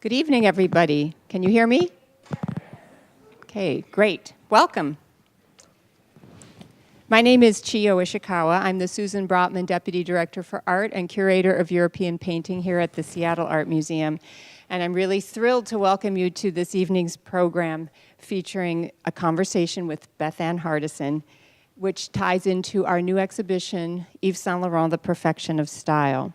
Good evening, everybody. Can you hear me? Okay, great. Welcome. My name is Chiyo Ishikawa. I'm the Susan Brotman Deputy Director for Art and Curator of European Painting here at the Seattle Art Museum. And I'm really thrilled to welcome you to this evening's program featuring a conversation with Bethann Hardison, which ties into our new exhibition, Yves Saint Laurent, The Perfection of Style.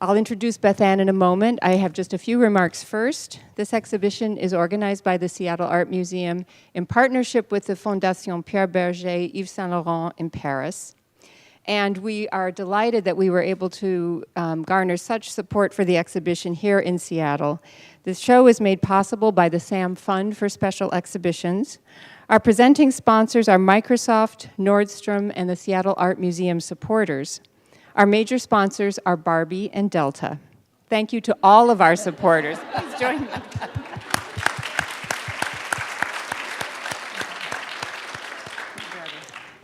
I'll introduce Bethann in a moment. I have just a few remarks first. This exhibition is organized by the Seattle Art Museum in partnership with the Fondation Pierre Berger Yves Saint Laurent in Paris. And we are delighted that we were able to garner such support for the exhibition here in Seattle. This show is made possible by the SAM Fund for Special Exhibitions. Our presenting sponsors are Microsoft, Nordstrom, and the Seattle Art Museum supporters. Our major sponsors are Barbie and Delta. Thank you to all of our supporters. Please join me.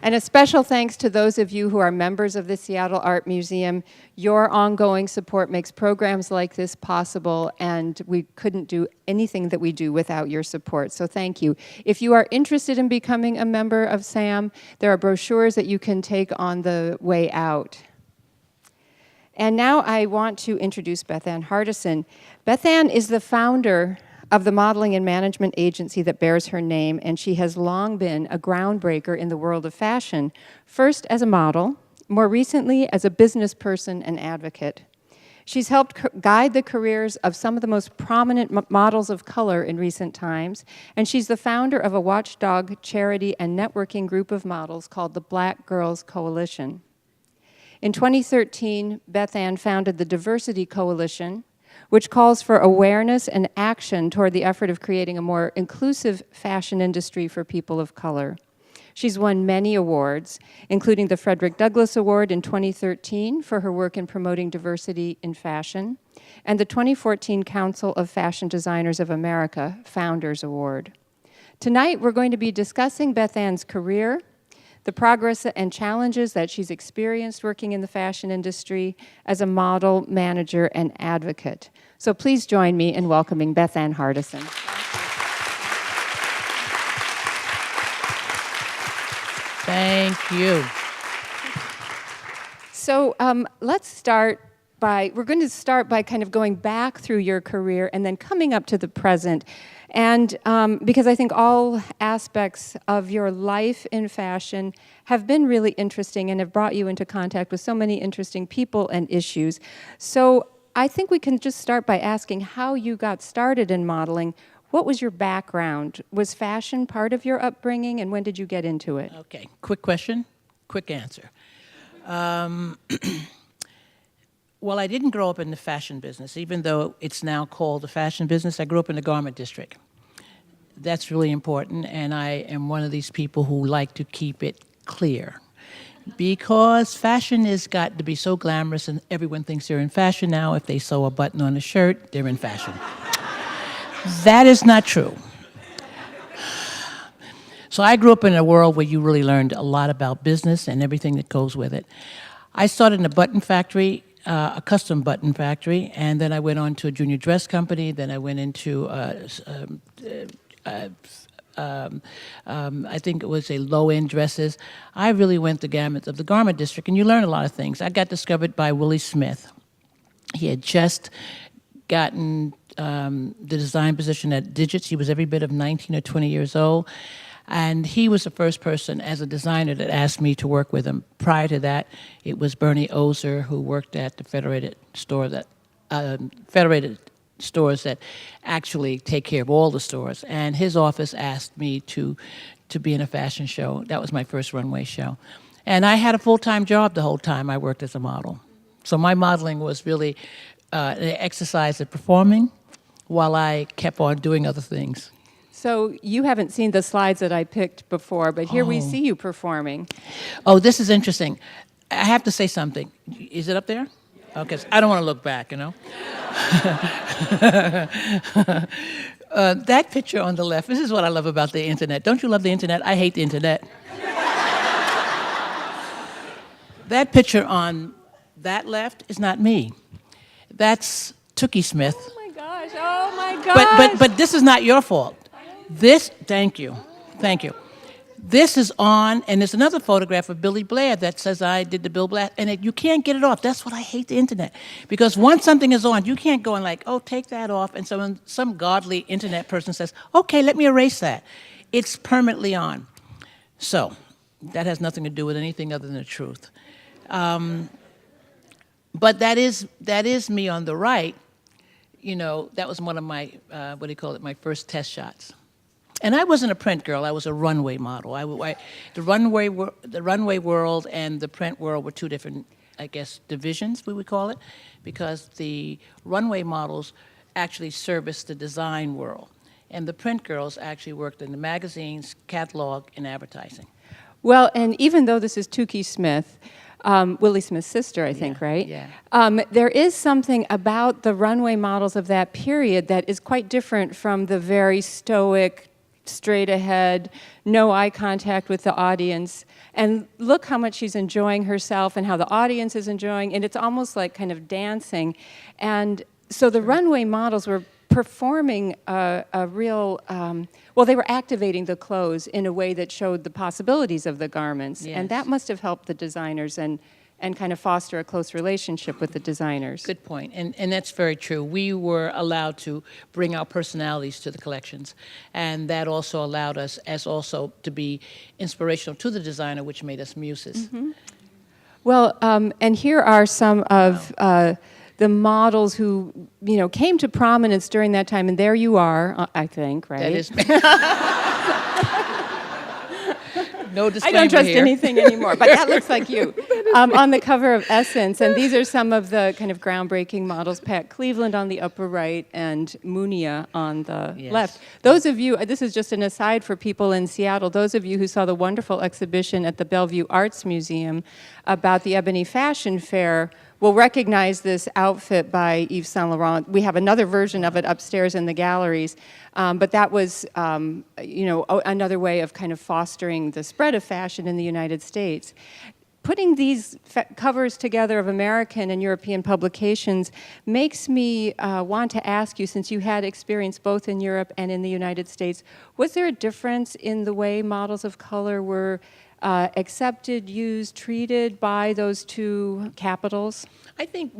And a special thanks to those of you who are members of the Seattle Art Museum. Your ongoing support makes programs like this possible, and we couldn't do anything that we do without your support, so thank you. If you are interested in becoming a member of SAM, there are brochures that you can take on the way out. And now I want to introduce Bethann Hardison. Bethann is the founder of the modeling and management agency that bears her name, and she has long been a groundbreaker in the world of fashion, first as a model, more recently as a business person and advocate. She's helped guide the careers of some of the most prominent models of color in recent times, and she's the founder of a watchdog charity and networking group of models called the Black Girls Coalition. In 2013, Bethann founded the Diversity Coalition, which calls for awareness and action toward the effort of creating a more inclusive fashion industry for people of color. She's won many awards, including the Frederick Douglass Award in 2013 for her work in promoting diversity in fashion, and the 2014 Council of Fashion Designers of America Founders Award. Tonight, we're going to be discussing Bethann's career, the progress and challenges that she's experienced working in the fashion industry as a model, manager, and advocate. So please join me in welcoming Bethann Hardison. Thank you. So we're going to start by kind of going back through your career and then coming up to the present. And because I think all aspects of your life in fashion have been really interesting and have brought you into contact with so many interesting people and issues. So I think we can just start by asking how you got started in modeling. What was your background? Was fashion part of your upbringing, and when did you get into it? Okay, quick question, quick answer. Well, I didn't grow up in the fashion business, even though it's now called the fashion business. I grew up in the garment district. That's really important, and I am one of these people who like to keep it clear. Because fashion has got to be so glamorous, and everyone thinks they're in fashion now. If they sew a button on a shirt, they're in fashion. That is not true. So I grew up in a world where you really learned a lot about business and everything that goes with it. I started in a button factory, a custom button factory, and then I went on to a junior dress company. Then I went into, I think it was a low-end dresses. I really went the gamut of the garment district, and you learn a lot of things. I got discovered by Willie Smith. He had just gotten the design position at Digits. He was every bit of 19 or 20 years old. And he was the first person as a designer that asked me to work with him. Prior to that, it was Bernie Ozer, who worked at the Federated Stores that actually take care of all the stores. And his office asked me to be in a fashion show. That was my first runway show. And I had a full-time job the whole time I worked as a model. So my modeling was really an exercise of performing while I kept on doing other things. So you haven't seen the slides that I picked before, but here we see you performing. Oh, this is interesting. I have to say something. Is it up there? Okay, so I don't want to look back, you know. That picture on the left, this is what I love about the internet. Don't you love the internet? I hate the internet. That picture on that left is not me. That's Tookie Smith. Oh my gosh, Oh my gosh. But this is not your fault. Thank you. Thank you. This is on, and there's another photograph of Billy Blair that says I did the Bill Blair, and you can't get it off. That's what I hate the internet. Because once something is on, you can't go and like, oh, take that off, and some godly internet person says, okay, let me erase that. It's permanently on. So, that has nothing to do with anything other than the truth. But that is me on the right. You know, that was one of my, my first test shots. And I wasn't a print girl. I was a runway model. The runway world and the print world were two different, I guess, divisions, we would call it, because the runway models actually serviced the design world. And the print girls actually worked in the magazines, catalog, and advertising. Well, and even though this is Tukey Smith, Willie Smith's sister, I think, right? Yeah. There is something about the runway models of that period that is quite different from the very stoic, straight ahead, no eye contact with the audience. And look how much she's enjoying herself and how the audience is enjoying, and it's almost like kind of dancing. And so the runway models were performing a real, they were activating the clothes in a way that showed the possibilities of the garments. Yes. And that must have helped the designers and kind of foster a close relationship with the designers. Good point, and that's very true. We were allowed to bring our personalities to the collections, and that also allowed us as also to be inspirational to the designer, which made us muses. Mm-hmm. Well, and here are some of the models who, came to prominence during that time, and there you are, I think, right? That is no disclaimer I don't trust here. anything anymore, but that looks like you. On the cover of Essence, and these are some of the kind of groundbreaking models, Pat Cleveland on the upper right and Munia on the left. Those of you, this is just an aside for people in Seattle, those of you who saw the wonderful exhibition at the Bellevue Arts Museum about the Ebony Fashion Fair will recognize this outfit by Yves Saint Laurent. We have another version of it upstairs in the galleries, but that was, another way of kind of fostering the spread of fashion in the United States. Putting these covers together of American and European publications makes me want to ask you, since you had experience both in Europe and in the United States, was there a difference in the way models of color were accepted, used, treated by those two capitals? I think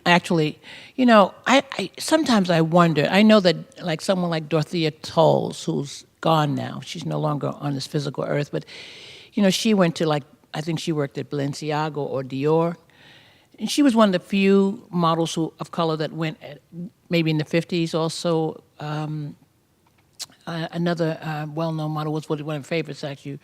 actually, I sometimes I wonder. I know that like someone like Dorothea Tolles, who's gone now, she's no longer on this physical earth, but she went to I think she worked at Balenciaga or Dior, and she was one of the few models of color that went maybe in the 50s. Also, another well-known model was one of my favorites actually,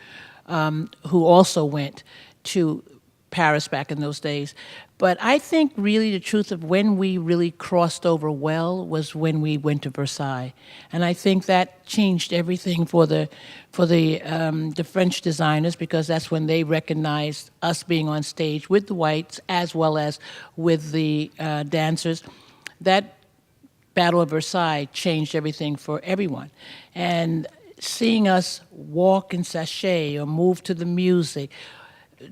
who also went to Paris back in those days. But I think really the truth of when we really crossed over well was when we went to Versailles, and I think that changed everything for the French designers, because that's when they recognized us being on stage with the whites as well as with the dancers. That Battle of Versailles changed everything for everyone, and seeing us walk in sachet or move to the music.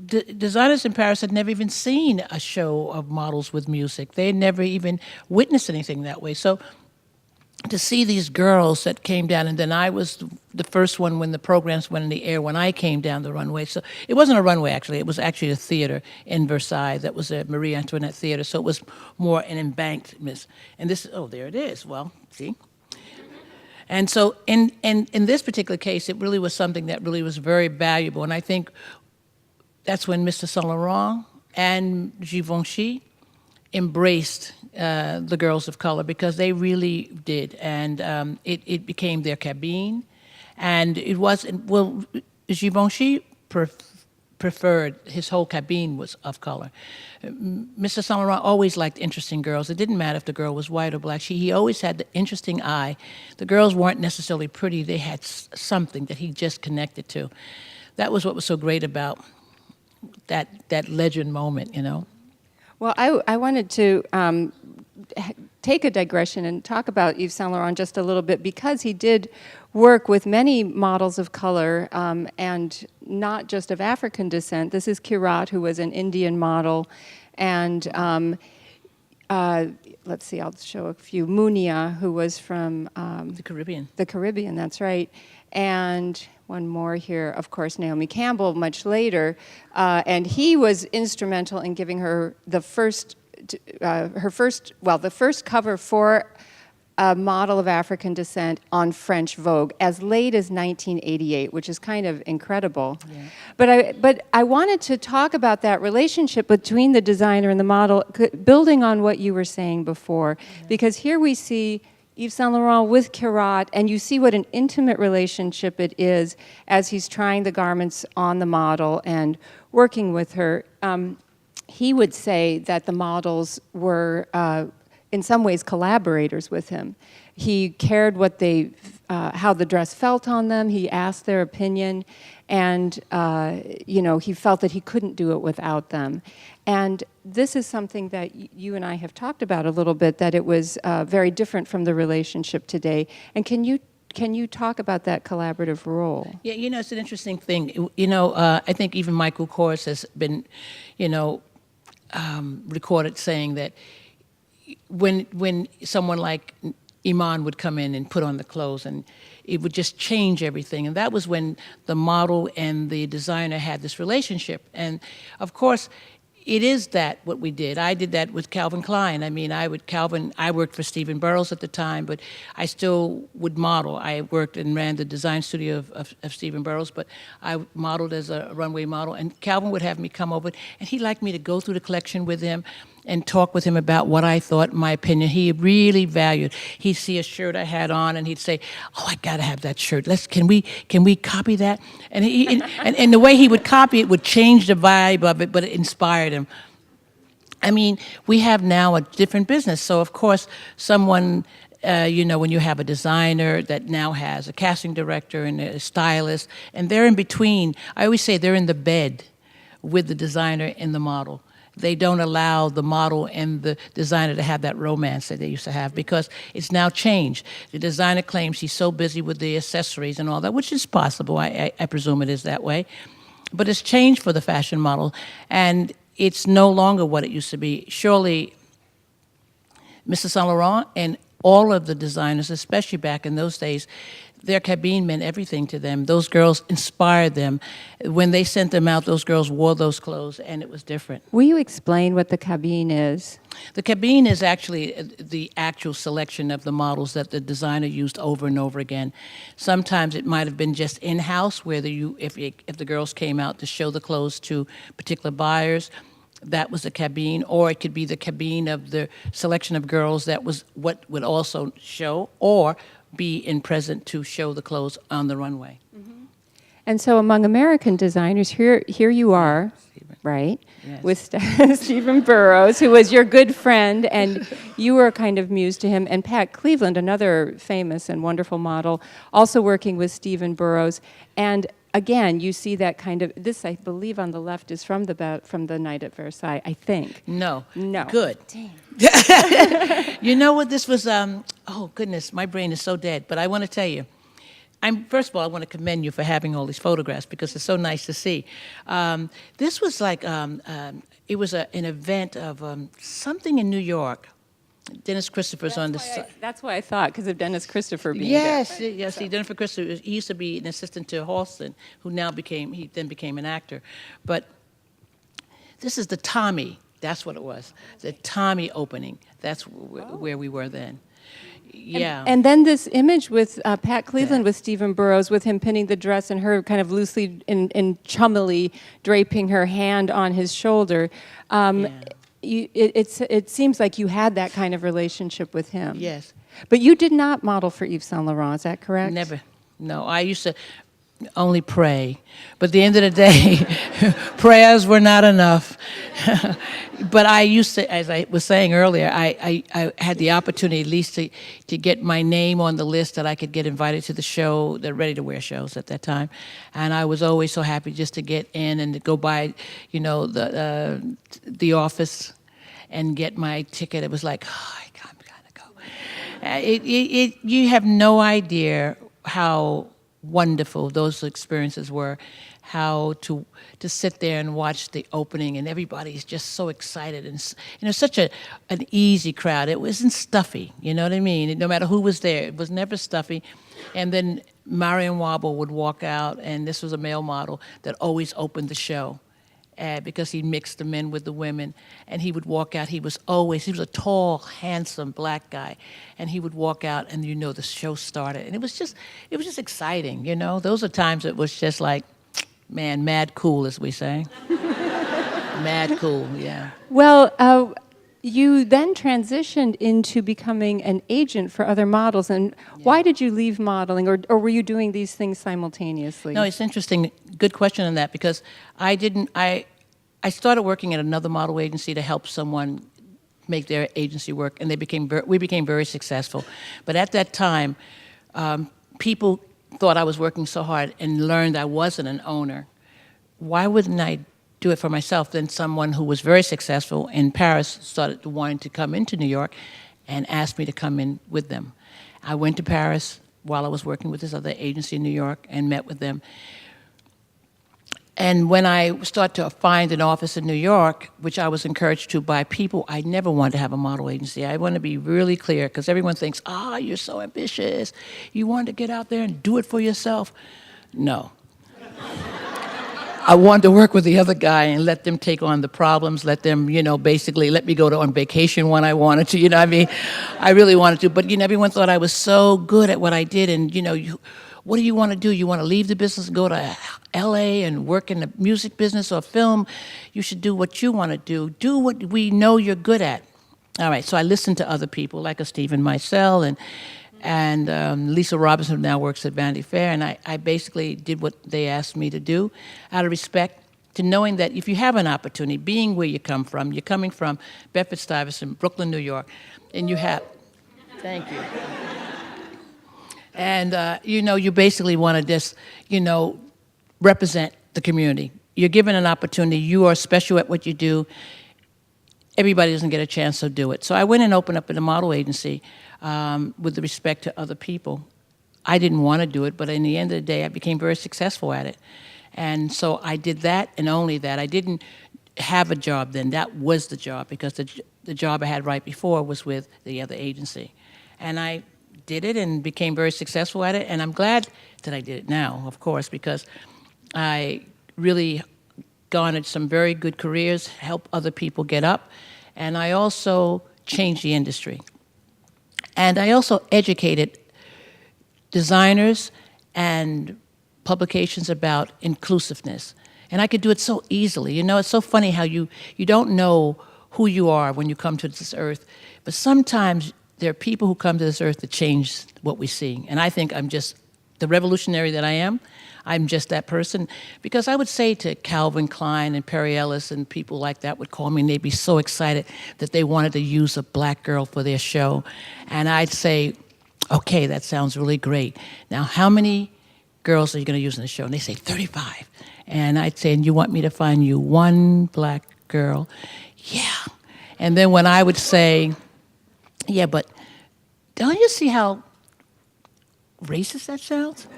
Designers in Paris had never even seen a show of models with music. They had never even witnessed anything that way. So to see these girls that came down, and then I was the first one when the programs went in the air when I came down the runway. So it wasn't a runway, actually. It was actually a theater in Versailles. That was a Marie Antoinette theater. So it was more an embankment. And this, there it is. Well, see? And so in this particular case, it really was something that really was very valuable. And I think that's when Mr. Saint Laurent and Givenchy embraced the girls of color, because they really did. And it became their cabine. And it wasn't, Givenchy preferred, his whole cabine was of color. Mr. Saint Laurent always liked interesting girls. It didn't matter if the girl was white or black. He always had the interesting eye. The girls weren't necessarily pretty. They had something that he just connected to. That was what was so great about that legend moment, Well, I wanted to take a digression and talk about Yves Saint Laurent just a little bit, because he did work with many models of color, and not just of African descent. This is Curator, who was an Indian model, and let's see, I'll show a few. Munia, who was from The Caribbean. the Caribbean, that's right. And one more here, of course, Naomi Campbell, much later. And he was instrumental in giving her the first cover for a model of African descent on French Vogue as late as 1988, which is kind of incredible. Yeah. But I wanted to talk about that relationship between the designer and the model, building on what you were saying before, because here we see Yves Saint Laurent with Curator, and you see what an intimate relationship it is as he's trying the garments on the model and working with her. He would say that the models were in some ways collaborators with him. He cared what how the dress felt on them. He asked their opinion, and he felt that he couldn't do it without them. And this is something that you and I have talked about a little bit, that it was very different from the relationship today. And can you talk about that collaborative role? Yeah, it's an interesting thing. I think even Michael Kors has been, recorded saying that when someone like Iman would come in and put on the clothes, and it would just change everything. And that was when the model and the designer had this relationship. And of course, it is what we did. I did that with Calvin Klein. I mean, I worked for Stephen Burrows at the time, but I still would model. I worked and ran the design studio of Stephen Burrows, but I modeled as a runway model. And Calvin would have me come over, and he liked me to go through the collection with him and talk with him about what I thought, my opinion. He really valued. He'd see a shirt I had on, and he'd say, "Oh, I gotta have that shirt. Can we copy that?" And and the way he would copy it would change the vibe of it, but it inspired him. I mean, we have now a different business. So of course, someone, when you have a designer that now has a casting director and a stylist, and they're in between. I always say they're in the bed with the designer and the model. They don't allow the model and the designer to have that romance that they used to have, because it's now changed. The designer claims he's so busy with the accessories and all that, which is possible. I presume it is that way. But it's changed for the fashion model, and it's no longer what it used to be. Surely, Mr. Saint Laurent and all of the designers, especially back in those days, their cabine meant everything to them. Those girls inspired them. When they sent them out, those girls wore those clothes, and it was different. Will you explain what the cabine is? The cabine is actually the actual selection of the models that the designer used over and over again. Sometimes it might have been just in-house, where if the girls came out to show the clothes to particular buyers, that was the cabine, or it could be the cabine of the selection of girls that was what would also show, or be in present to show the clothes on the runway. Mm-hmm. And so among American designers, here you are, Stephen. Right, yes. With Stephen Burrows, who was your good friend, and you were a kind of muse to him, and Pat Cleveland, another famous and wonderful model, also working with Stephen Burrows. And again, you see that kind of, this I believe on the left is from the night at Versailles, I think. No. No. Good. Damn. You know what this was? Oh goodness, my brain is so dead. But I want to tell you, first of all, I want to commend you for having all these photographs, because it's so nice to see. This was like it was an event of something in New York. Dennis Christopher's on the side. That's why I thought, because of Dennis Christopher being yes, there. Yes, see, Dennis Christopher, he used to be an assistant to Halston, who then became an actor. But this is the Tommy, that's what it was, the Tommy opening. That's where we were then. Yeah. And then this image with Pat Cleveland with Stephen Burrows, with him pinning the dress and her kind of loosely and chummily draping her hand on his shoulder. It seems like you had that kind of relationship with him. Yes. But you did not model for Yves Saint Laurent, is that correct? Never. No, I used to only pray. But at the end of the day, prayers were not enough. But I used to, as I was saying earlier, I had the opportunity at least to get my name on the list that I could get invited to the show, the ready-to-wear shows at that time. And I was always so happy just to get in and to go by, the office and get my ticket. It was like, oh, I gotta go. You have no idea how wonderful those experiences were, how to sit there and watch the opening, and everybody's just so excited, and such an easy crowd. It wasn't stuffy, you know what I mean? No matter who was there, it was never stuffy. And then Marion Wobble would walk out, and this was a male model that always opened the show. Because he mixed the men with the women, and he would walk out. He was a tall, handsome black guy, and he would walk out, and the show started, and it was just exciting, Those are times it was just like, man, mad cool, as we say. Mad cool, yeah. Well, you then transitioned into becoming an agent for other models, and why did you leave modeling, or were you doing these things simultaneously? No, it's interesting. Good question on that, because I started working at another model agency to help someone make their agency work, and we became very successful. But at that time, people thought I was working so hard and learned I wasn't an owner. Why wouldn't I do it for myself? Then someone who was very successful in Paris started wanting to come into New York and asked me to come in with them. I went to Paris while I was working with this other agency in New York and met with them. And when I started to find an office in New York, which I was encouraged to by people, I never wanted to have a model agency. I want to be really clear, because everyone thinks, you're so ambitious. You want to get out there and do it for yourself. No. I wanted to work with the other guy and let them take on the problems, let them, basically let me go on vacation when I wanted to, what I mean? I really wanted to, but, everyone thought I was so good at what I did, and, what do you want to do? You want to leave the business and go to LA and work in the music business or film? You should do what you want to do. Do what we know you're good at. All right, so I listened to other people like a Stephen Meisel and Lisa Robinson, who now works at Vanity Fair, and I basically did what they asked me to do out of respect to knowing that if you have an opportunity, being where you come from, you're coming from Bedford-Stuyvesant, Brooklyn, New York, and you have, thank you. And, you basically want to just, represent the community. You're given an opportunity. You are special at what you do. Everybody doesn't get a chance to do it. So I went and opened up in a model agency with respect to other people. I didn't want to do it, but in the end of the day, I became very successful at it. And so I did that and only that. I didn't have a job then. That was the job, because the job I had right before was with the other agency. And I did it and became very successful at it, and I'm glad that I did it now, of course, because I really garnered some very good careers, helped other people get up, and I also changed the industry. And I also educated designers and publications about inclusiveness, and I could do it so easily. It's so funny how you don't know who you are when you come to this earth, but sometimes there are people who come to this earth to change what we see. And I think I'm just the revolutionary that I am. I'm just that person. Because I would say to Calvin Klein and Perry Ellis and people like that would call me, and they'd be so excited that they wanted to use a black girl for their show. And I'd say, okay, that sounds really great. Now, how many girls are you going to use in the show? And they say, 35. And I'd say, and you want me to find you one black girl? Yeah. And then when I would say, yeah, but don't you see how racist that sounds?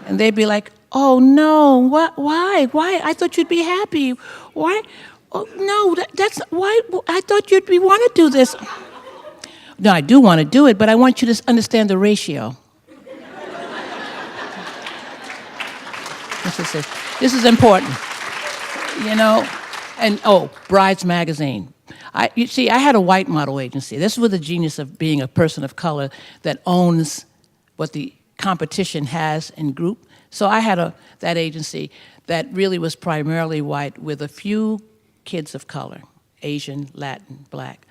And they'd be like, oh, no, what? Why? I thought you'd be happy. Why? Oh, no, that's why. I thought you'd want to do this. No, I do want to do it, but I want you to understand the ratio. This is important, And, Brides Magazine. You see, I had a white model agency. This was the genius of being a person of color that owns what the competition has in group. So I had that agency that really was primarily white with a few kids of color, Asian, Latin, black.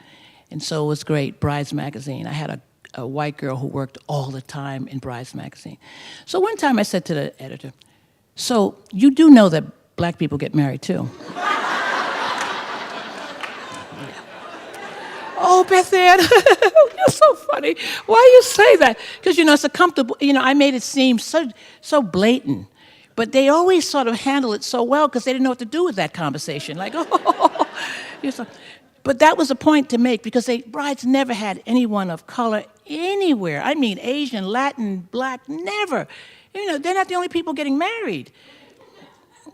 And so it was great, Brides Magazine. I had a white girl who worked all the time in Brides Magazine. So one time I said to the editor, so you do know that black people get married too? Oh, Bethann, you're so funny. Why you say that? Because, it's a comfortable, I made it seem so blatant. But they always sort of handle it so well because they didn't know what to do with that conversation. Like, But that was a point to make, because brides never had anyone of color anywhere. I mean, Asian, Latin, black, never. They're not the only people getting married.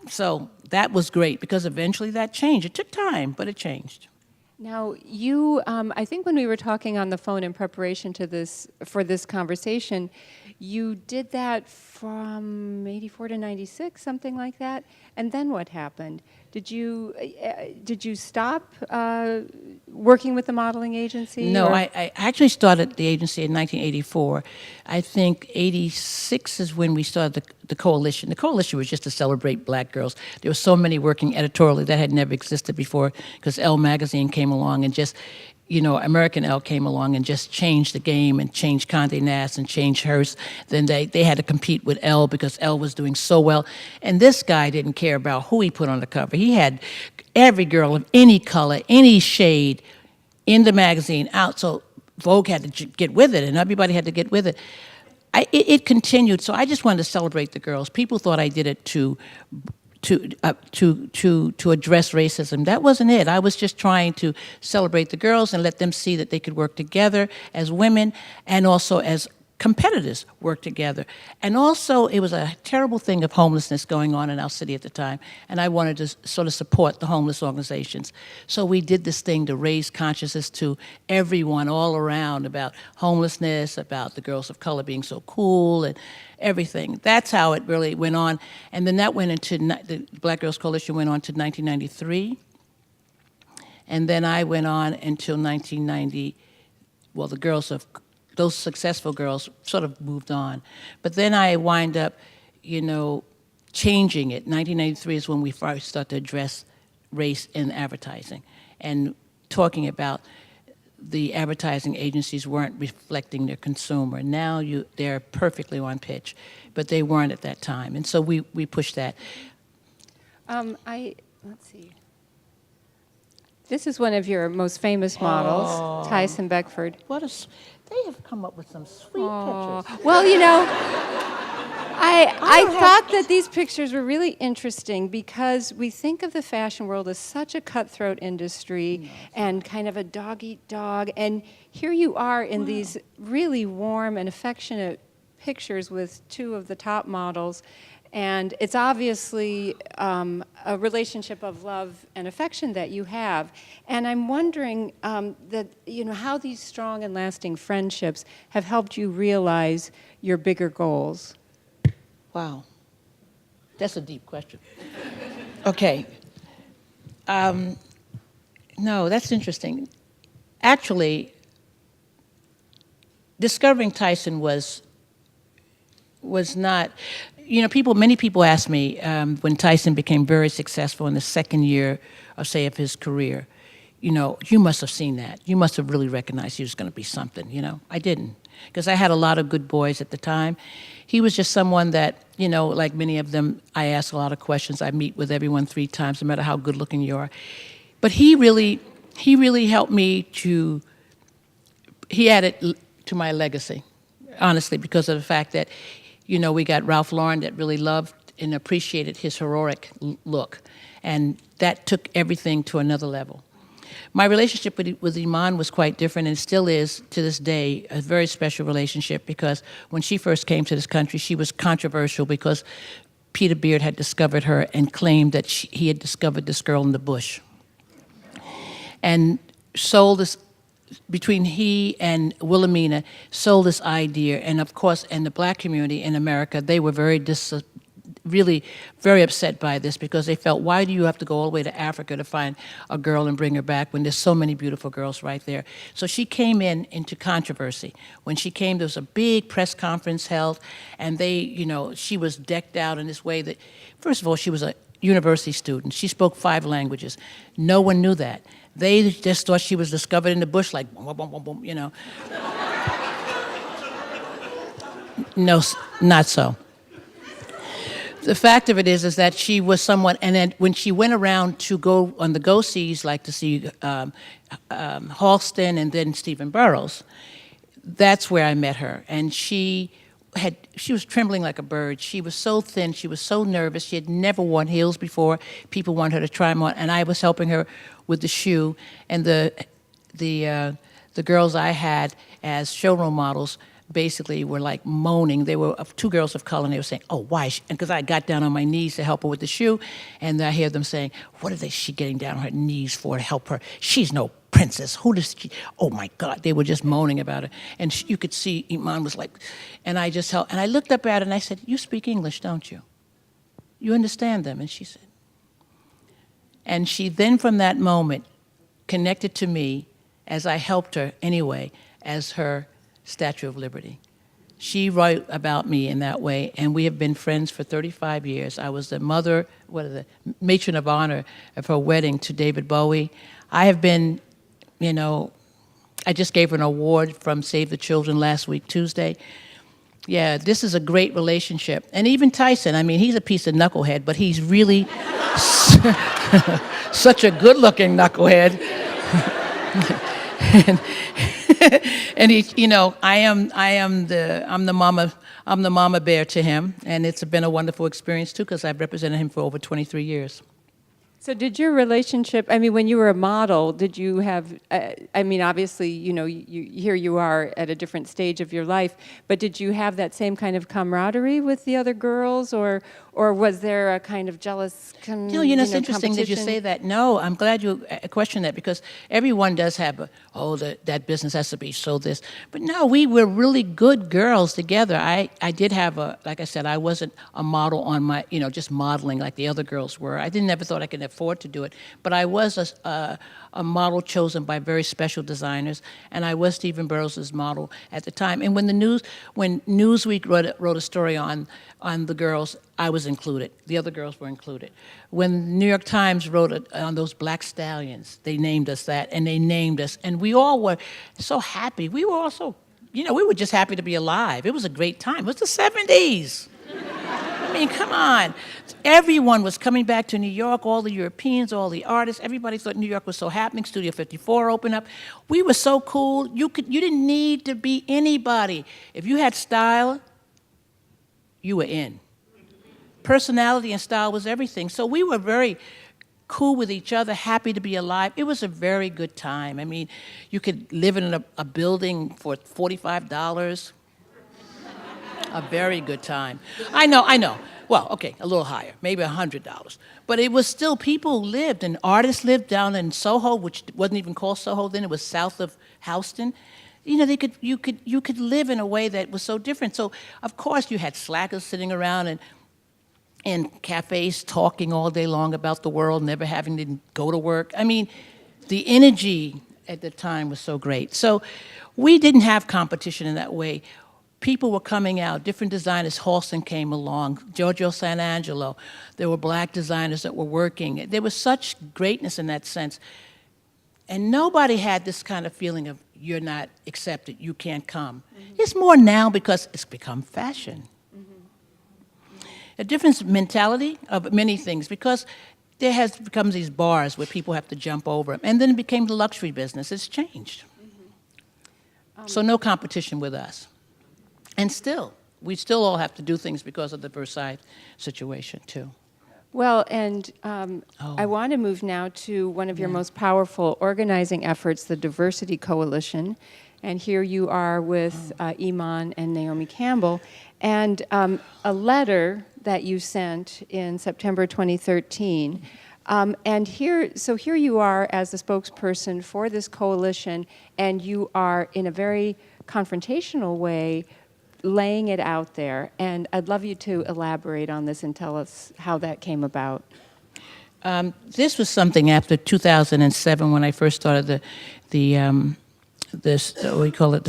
So that was great because eventually that changed. It took time, but it changed. Now, I think when we were talking on the phone in preparation for this conversation, you did that from 84 to 96, something like that. And then what happened? Did you stop working with the modeling agency? No, or? I actually started the agency in 1984. I think 86 is when we started the coalition. The coalition was just to celebrate black girls. There were so many working editorially that had never existed before because Elle magazine came along and just, American Elle came along and just changed the game and changed Condé Nast and changed Hearst. Then they had to compete with Elle because Elle was doing so well. And this guy didn't care about who he put on the cover. He had every girl of any color, any shade in the magazine out. So Vogue had to get with it, and everybody had to get with it. It continued. So I just wanted to celebrate the girls. People thought I did it to address racism. That wasn't it. I was just trying to celebrate the girls and let them see that they could work together as women and also as competitors work together. And also, it was a terrible thing of homelessness going on in our city at the time, and I wanted to sort of support the homeless organizations. So we did this thing to raise consciousness to everyone all around about homelessness, about the girls of color being so cool, and everything. That's how it really went on. And then that went into, the Black Girls Coalition went on to 1993, and then I went on until 1990, well, the girls of those successful girls sort of moved on. But then I wind up, changing it. 1993 is when we first started to address race in advertising and talking about the advertising agencies weren't reflecting their consumer. Now they're perfectly on pitch, but they weren't at that time. And so we pushed that. Let's see. This is one of your most famous models, Tyson Beckford. They have come up with some sweet pictures. Well, I thought that these pictures were really interesting because we think of the fashion world as such a cutthroat industry and kind of a dog-eat-dog. And here you are in these really warm and affectionate pictures with two of the top models. And it's obviously a relationship of love and affection that you have. And I'm wondering how these strong and lasting friendships have helped you realize your bigger goals. Wow. That's a deep question. Okay. No, that's interesting. Actually, discovering Tyson was not... many people ask me when Tyson became very successful in the second year, of his career, you must have seen that. You must have really recognized he was going to be something, I didn't, because I had a lot of good boys at the time. He was just someone that, like many of them, I ask a lot of questions. I meet with everyone 3 times, no matter how good looking you are. But he really helped me he added to my legacy, honestly, because of the fact that we got Ralph Lauren that really loved and appreciated his heroic look. And that took everything to another level. My relationship with Iman was quite different and still is, to this day, a very special relationship because when she first came to this country, she was controversial because Peter Beard had discovered her and claimed that he had discovered this girl in the bush. And sold this, between he and Wilhelmina, sold this idea. And of course, in the black community in America, they were really very upset by this because they felt, why do you have to go all the way to Africa to find a girl and bring her back when there's so many beautiful girls right there? So she came into controversy. When she came, there was a big press conference held, and she was decked out in this way that, first of all, she was a university student. She spoke 5 languages. No one knew that. They just thought she was discovered in the bush, like, boom, boom, boom, boom, No, not so. The fact of it is that she was someone, and then when she went around to go on the go-sees, like to see Halston and then Stephen Burrows, that's where I met her. And she was trembling like a bird. She was so thin. She was so nervous. She had never worn heels before. People wanted her to try them on, and I was helping her with the shoe. And the girls I had as showroom models basically were like moaning. They were two girls of color, and they were saying, "Oh, why?" Because I got down on my knees to help her with the shoe, and I hear them saying, "What is she getting down on her knees for to help her? She's no princess. Who does she?" Oh my God! They were just moaning about it, and you could see Iman was like, and I just helped, and I looked up at her and I said, "You speak English, don't you? You understand them?" And she said, and she then from that moment connected to me as I helped her anyway as her Statue of Liberty. She wrote about me in that way, and we have been friends for 35 years. I was the matron of honor of her wedding to David Bowie. I have been, I just gave her an award from Save the Children last week, Tuesday. Yeah, this is a great relationship. And even Tyson, I mean, he's a piece of knucklehead, but he's really such a good-looking knucklehead. And he, I'm the mama bear to him, and it's been a wonderful experience too because I've represented him for over 23 years. So did your relationship, when you were a model, did you have, obviously, here you are at a different stage of your life, but did you have that same kind of camaraderie with the other girls, or was there a kind of jealous it's interesting that you say that. No, I'm glad you questioned that because everyone does have that business has to be so this. But no, we were really good girls together. I did have like I said, I wasn't a model on my, just modeling like the other girls were. I never thought I could afford to do it. But I was a model chosen by very special designers, and I was Stephen Burrows' model at the time. And when Newsweek wrote a story on the girls, I was included. The other girls were included. When New York Times wrote on those black stallions, they named us that, and they named us, and we all were so happy. We were also, we were just happy to be alive. It was a great time. It was the 70s. I mean, come on. Everyone was coming back to New York, all the Europeans, all the artists. Everybody thought New York was so happening. Studio 54 opened up. We were so cool. You didn't need to be anybody. If you had style, you were in. Personality and style was everything. So we were very cool with each other, happy to be alive. It was a very good time. I mean, you could live in a building for $45. A very good time. I know. Well, okay, a little higher, maybe $100. But it was still, people lived, and artists lived down in Soho, which wasn't even called Soho then, it was south of Houston. You could live in a way that was so different. So, of course, you had slackers sitting around in cafes talking all day long about the world, never having to go to work. I mean, the energy at the time was so great. So we didn't have competition in that way. People were coming out, different designers. Halston came along, Giorgio Santangelo. There were black designers that were working. There was such greatness in that sense. And nobody had this kind of feeling of, you're not accepted, you can't come. Mm-hmm. It's more now because it's become fashion. Mm-hmm. A different mentality of many things because there has become these bars where people have to jump over them. And then it became the luxury business. It's changed. Mm-hmm. So no competition with us. And we still all have to do things because of the Versailles situation, too. Well, and I want to move now to one of your most powerful organizing efforts, the Diversity Coalition. And here you are with Iman and Naomi Campbell. And a letter that you sent in September 2013. And here you are as the spokesperson for this coalition, and you are, in a very confrontational way, laying it out there. And I'd love you to elaborate on this and tell us how that came about. This was something after 2007 when I first started the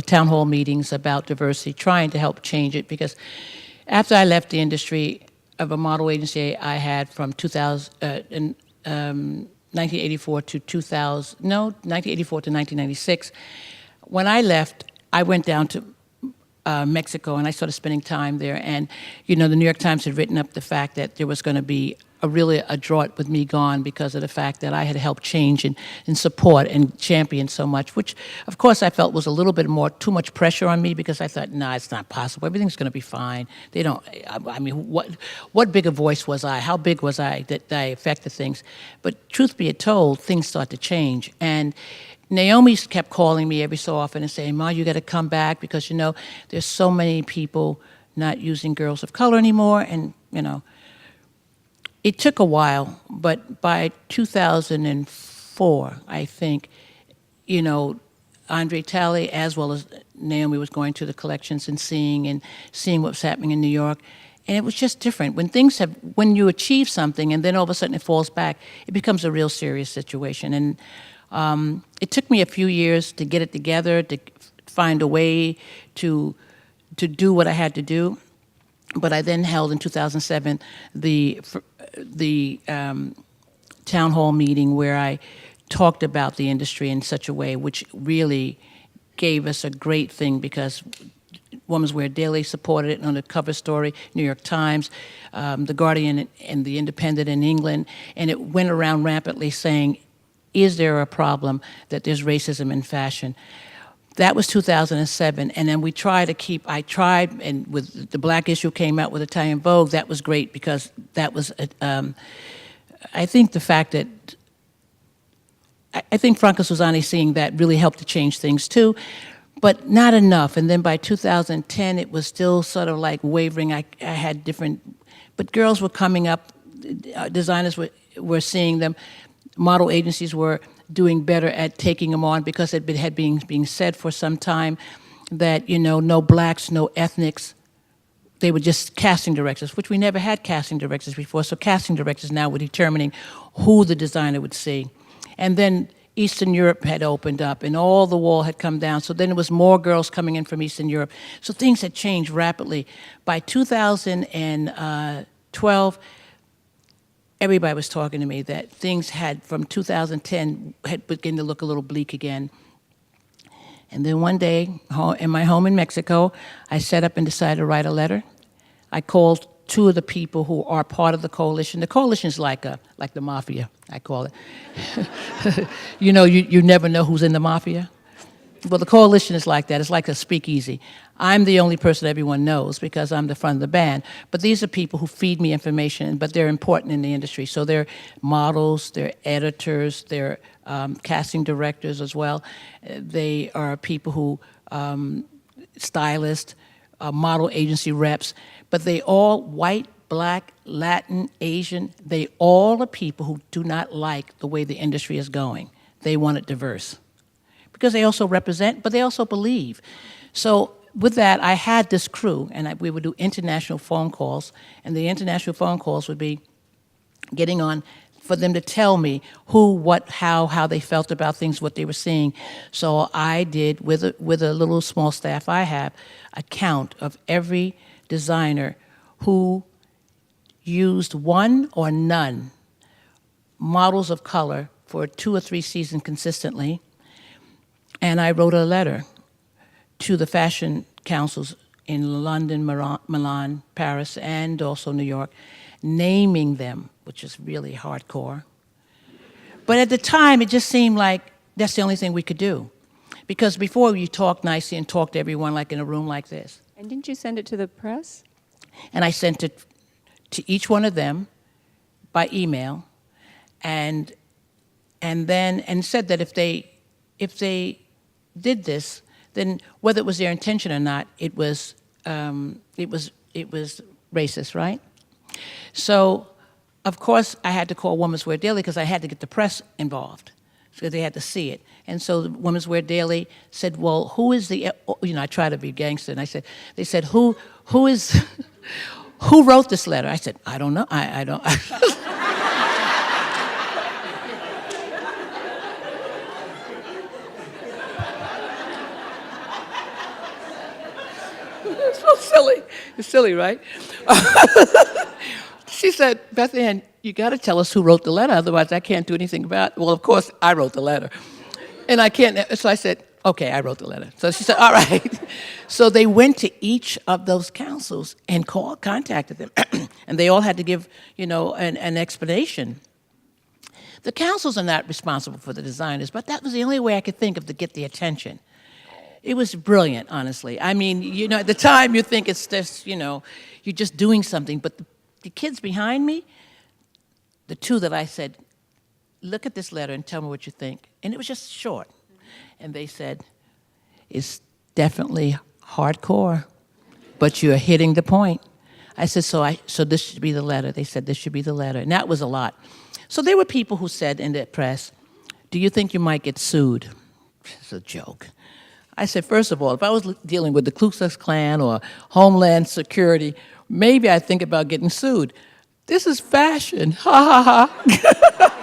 town hall meetings about diversity, trying to help change it. Because after I left the industry of a model agency I had from 1984 to 1996, when I left, I went down to Mexico, and I started spending time there. And, the New York Times had written up the fact that there was going to be really a draught with me gone because of the fact that I had helped change and support and champion so much, which of course I felt was a little bit too much pressure on me because I thought, nah, it's not possible. Everything's going to be fine. They don't, I mean, what big a voice was I? How big was I that I affected things? But truth be told, things start to change. And Naomi kept calling me every so often and saying, Ma, you got to come back because, there's so many people not using girls of color anymore. And, it took a while, but by 2004, I think, Andre Talley, as well as Naomi, was going to the collections and seeing what was happening in New York. And it was just different. When you achieve something and then all of a sudden it falls back, it becomes a real serious situation. And it took me a few years to get it together, to find a way to do what I had to do. But I then held in 2007 the town hall meeting where I talked about the industry in such a way which really gave us a great thing because Women's Wear Daily supported it on the cover story, New York Times, The Guardian and The Independent in England, and it went around rampantly saying, is there a problem that there's racism in fashion? That was 2007, and then I tried, and with the Black issue came out with Italian Vogue, that was great because that was, I think the fact that, I think Franca Susani seeing that really helped to change things too, but not enough. And then by 2010, it was still sort of like wavering. I had different, but girls were coming up, designers were seeing them, model agencies were doing better at taking them on because it had been being said for some time that, no blacks, no ethnics. They were just casting directors, which we never had casting directors before. So casting directors now were determining who the designer would see. And then Eastern Europe had opened up and all the wall had come down. So then it was more girls coming in from Eastern Europe. So things had changed rapidly. By 2012, everybody was talking to me that things had, from 2010, had begun to look a little bleak again. And then one day, in my home in Mexico, I sat up and decided to write a letter. I called two of the people who are part of the coalition. The coalition is like the mafia, I call it. You never know who's in the mafia. Well, the coalition is like that. It's like a speakeasy. I'm the only person everyone knows because I'm the front of the band. But these are people who feed me information, but they're important in the industry. So they're models, they're editors, they're casting directors as well. They are people who, stylists, model agency reps, but they all, white, black, Latin, Asian, they all are people who do not like the way the industry is going. They want it diverse. Because they also represent, but they also believe. So with that, I had this crew, and we would do international phone calls, and the international phone calls would be getting on for them to tell me who, what, how they felt about things, what they were seeing. So I did, with a little small staff I have, a count of every designer who used one or none models of color for 2 or 3 seasons consistently. And I wrote a letter to the fashion councils in London, Milan, Paris, and also New York, naming them, which is really hardcore. But at the time, it just seemed like that's the only thing we could do. Because before, you talk nicely and talk to everyone like in a room like this. And didn't you send it to the press? And I sent it to each one of them by email, and said that if they did this, then whether it was their intention or not, it was racist, right? So, of course, I had to call Women's Wear Daily because I had to get the press involved, because they had to see it. And so the Women's Wear Daily said, well, who is the, I try to be gangster, and they said, who is, who wrote this letter? I said, I don't know, I don't. It's so silly. It's silly, right? She said, Bethann, you got to tell us who wrote the letter, otherwise I can't do anything about it. Well, of course, I wrote the letter. And I can't, so I said, Okay, I wrote the letter. So she said, all right. So they went to each of those councils and contacted them. And they all had to give, an explanation. The councils are not responsible for the designers, but that was the only way I could think of to get the attention. It was brilliant, honestly. I mean, at the time you think it's just, you're just doing something. But the kids behind me, the two that I said, look at this letter and tell me what you think. And it was just short. And they said, it's definitely hardcore, but you're hitting the point. I said, so this should be the letter. They said, this should be the letter. And that was a lot. So there were people who said in the press, do you think you might get sued? It's a joke. I said, first of all, if I was dealing with the Ku Klux Klan or Homeland Security, maybe I'd think about getting sued. This is fashion, ha ha ha.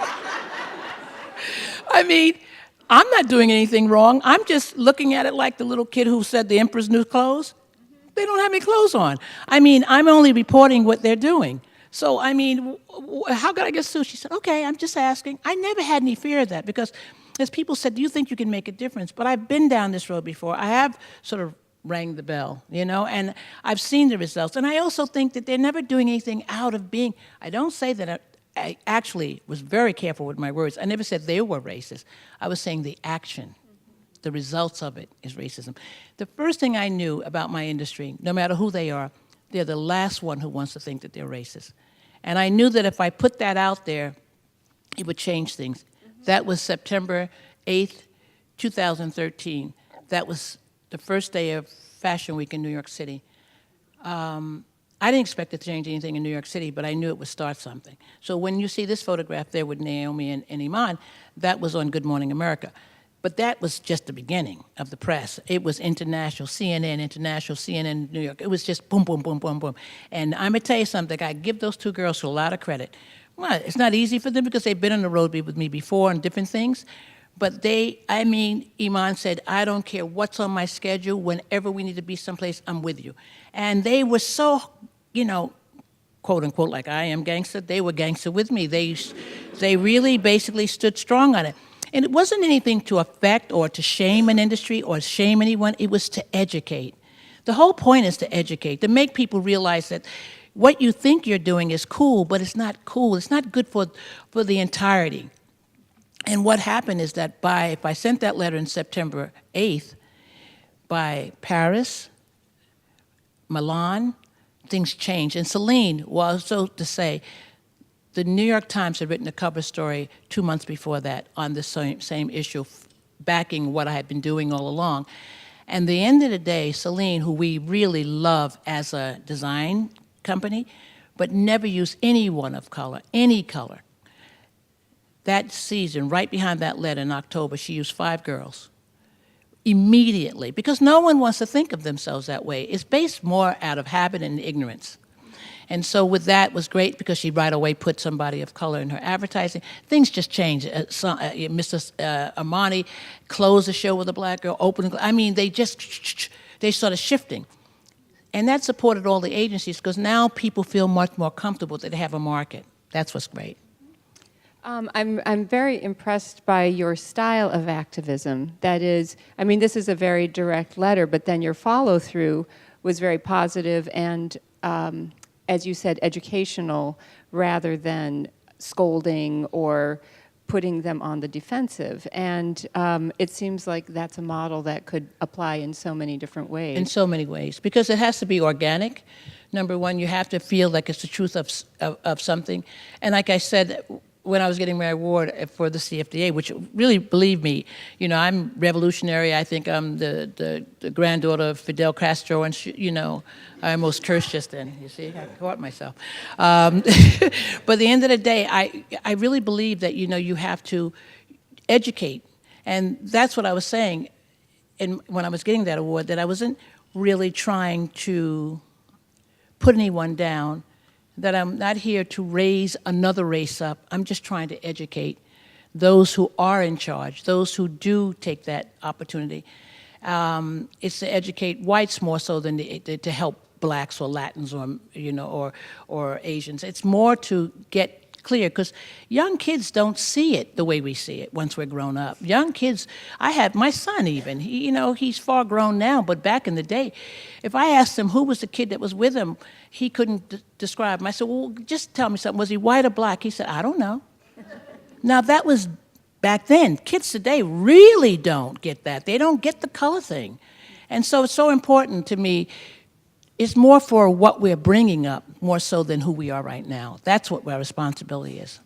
I mean, I'm not doing anything wrong. I'm just looking at it like the little kid who said the emperor's new clothes. They don't have any clothes on. I mean, I'm only reporting what they're doing. So, I mean, how could I get sued? She said, okay, I'm just asking. I never had any fear of that because as people said, do you think you can make a difference? But I've been down this road before. I have sort of rang the bell, and I've seen the results. And I also think that they're never doing anything out of being, I don't say that I actually was very careful with my words. I never said they were racist. I was saying the action, the results of it is racism. The first thing I knew about my industry, no matter who they are, they're the last one who wants to think that they're racist. And I knew that if I put that out there, it would change things. That was September 8th, 2013. That was the first day of Fashion Week in New York City. I didn't expect it to change anything in New York City, but I knew it would start something. So when you see this photograph there with Naomi and Iman, that was on Good Morning America. But that was just the beginning of the press. It was international, CNN New York. It was just boom, boom, boom, boom, boom. And I'm going to tell you something. I give those two girls a lot of credit. Well, it's not easy for them because they've been on the road with me before on different things. But Iman said, I don't care what's on my schedule. Whenever we need to be someplace, I'm with you. And they were so, quote unquote, like I am gangster. They were gangster with me. They really basically stood strong on it. And it wasn't anything to affect or to shame an industry or shame anyone. It was to educate. The whole point is to educate, to make people realize that what you think you're doing is cool, but it's not cool. It's not good for the entirety. And what happened is that if I sent that letter in September 8th, by Paris, Milan, things changed. And Celine was, so to say, the New York Times had written a cover story 2 months before that on the same issue, backing what I had been doing all along. And at the end of the day, Celine, who we really love as a design company, but never used anyone of color, any color. That season, right behind that letter in October, she used 5 girls immediately, because no one wants to think of themselves that way. It's based more out of habit and ignorance. And so with that was great because she right away put somebody of color in her advertising. Things just changed. Mr. Armani closed the show with a black girl, they started shifting. And that supported all the agencies because now people feel much more comfortable that they have a market. That's what's great. I'm very impressed by your style of activism. That is, this is a very direct letter, but then your follow-through was very positive and, as you said, educational rather than scolding or putting them on the defensive. And it seems like that's a model that could apply in so many different ways. In so many ways, because it has to be organic. Number one, you have to feel like it's the truth of something. And like I said, when I was getting my award for the CFDA, which really, believe me, I'm revolutionary. I think I'm the granddaughter of Fidel Castro, and I almost cursed just then. You see, I caught myself. But at the end of the day, I really believe that you have to educate, and that's what I was saying. And when I was getting that award, that I wasn't really trying to put anyone down. That I'm not here to raise another race up. I'm just trying to educate those who are in charge, those who do take that opportunity. It's to educate whites more so than to help blacks or Latins or Asians. It's more to get clear, because young kids don't see it the way we see it once we're grown up. Young kids, I have my son even, he's far grown now, but back in the day, if I asked him who was the kid that was with him, he couldn't describe him. I said, well, just tell me something. Was he white or black? He said, I don't know. Now, that was back then. Kids today really don't get that. They don't get the color thing. And so it's so important to me. It's more for what we're bringing up, more so than who we are right now. That's what our responsibility is.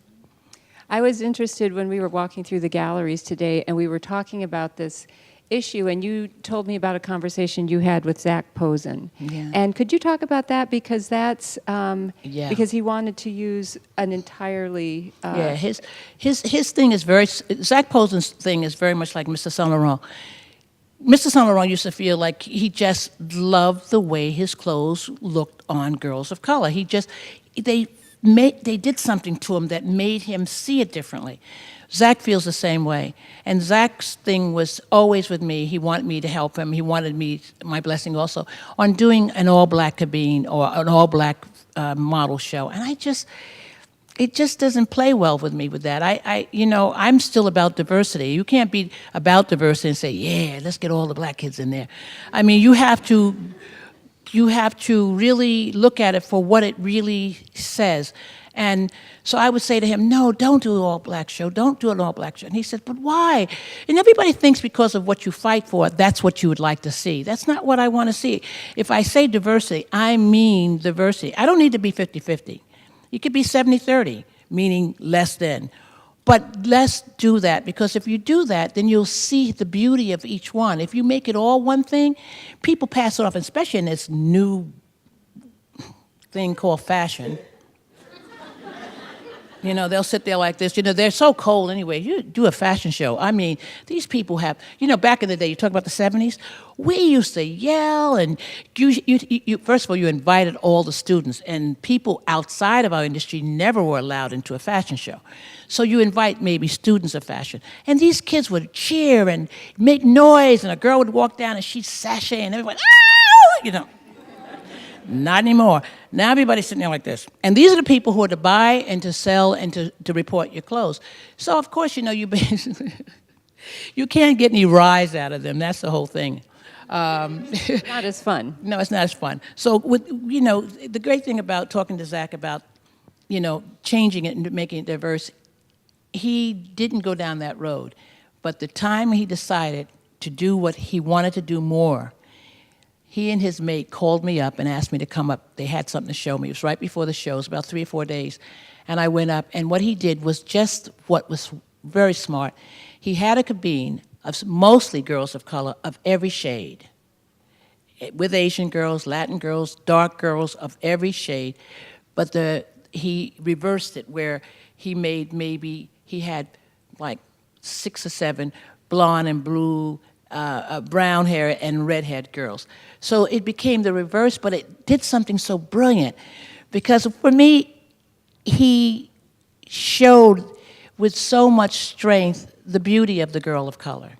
I was interested when we were walking through the galleries today, and we were talking about this issue, and you told me about a conversation you had with Zac Posen. Yeah. And could you talk about that? Because that's because he wanted to use an entirely his thing is Zac Posen's thing is very much like Mr. Saint Laurent. Mr. Saint Laurent used to feel like he just loved the way his clothes looked on girls of color. They did something to him that made him see it differently. Zac feels the same way. And Zac's thing was always with me. He wanted me to help him. He wanted my blessing also, on doing an all-black cabine or an all-black model show. And it just doesn't play well with me with that. I'm still about diversity. You can't be about diversity and say, yeah, let's get all the black kids in there. I mean, you have to really look at it for what it really says. And so I would say to him, no, don't do an all-black show. Don't do an all-black show. And he said, but why? And everybody thinks because of what you fight for, that's what you would like to see. That's not what I want to see. If I say diversity, I mean diversity. I don't need to be 50-50. You could be 70-30, meaning less than. But let's do that, because if you do that, then you'll see the beauty of each one. If you make it all one thing, people pass it off, especially in this new thing called fashion. They'll sit there like this. They're so cold anyway. You do a fashion show. I mean, these people have, back in the day, you talk about the 70s, we used to yell, and you first of all, you invited all the students, and people outside of our industry never were allowed into a fashion show. So you invite maybe students of fashion. And these kids would cheer and make noise, and a girl would walk down and she'd sashay, and everyone, ah! Not anymore. Now everybody's sitting there like this. And these are the people who are to buy and to sell and to report your clothes. So, of course, you basically, you can't get any rise out of them. That's the whole thing. Not as fun. No, it's not as fun. So, the great thing about talking to Zac about, changing it and making it diverse, he didn't go down that road. But the time he decided to do what he wanted to do more, he and his mate called me up and asked me to come up. They had something to show me. It was right before the show. It was about 3 or 4 days. And I went up, and what he did was just what was very smart. He had a cabine of mostly girls of color of every shade, with Asian girls, Latin girls, dark girls of every shade. But he reversed it, where he had like 6 or 7 blonde and blue, brown hair and redhead girls. So it became the reverse, but it did something so brilliant, because for me, he showed with so much strength the beauty of the girl of color.